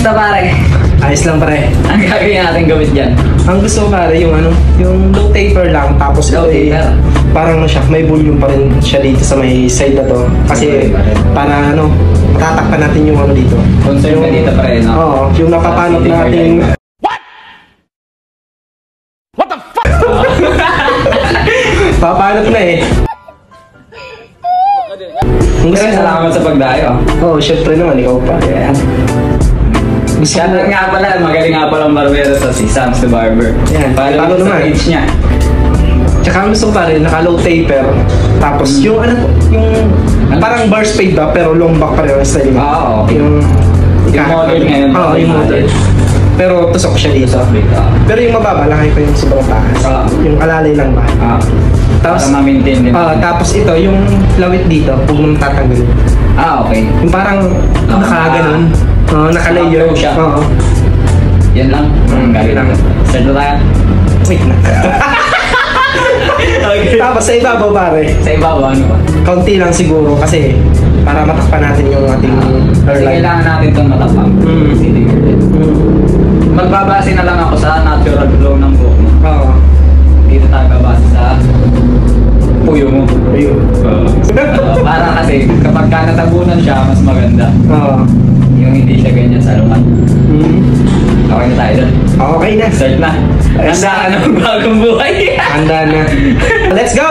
Kamusta pare? Ayos lang pare. Ang gagawin natin gawin dyan? Ang gusto ko pare, yung ano, yung low taper lang, tapos Low taper? parang siya, may volume pa rin siya dito sa may side na to. Kasi para ano, matatakpan natin yung ano dito. Concern ka dito pare, no? Oo, yung napapanot natin. What the fuck? Papanot na eh. Pero salamat sa pagdayo. Oo, syempre naman, ikaw pa. Ayan. Shoutout nga pala, magaling nga palang barbero sa si Sam's the Barber. Yan, Follow follow sa naman. page niya. Tsaka ang gusto ko pa rin, naka-low taper. Tapos yung ano, yung parang bar spade ba, pero long back pa rin ang style mo. Oo, okay. Yung model ngayon. Oo, yung model. Pero tusok siya dito. Pero yung mababa, laki pa yung sobrang taas. Yung alalay lang ba? Tapos, para ma-maintain din. Tapos ito, yung lawit dito, huwag mong tatanggalin. Okay. Yung parang nakaganon. Naka-layer. siya. Oo. Yan lang. Galing lang. Start na tayo. Wait na. Okay. Tapos sa ibabaw pare, Sa ibabaw, ano ba? kaunti lang siguro kasi para matakpan natin yung ating Kasi hairline. kailangan natin itong matapang. Magbabase na lang ako sa natural flow ng buhok mo. Oo. Dito tayo babase sa puyo mo. Ayun. Para kasi kapag ka natabunan siya, mas maganda. Oo. Yung hindi siya ganyan sa lumat. Okay na tayo doon. Okay na. Start na. Handa ka ng bagong buhay. Handa na. Let's go!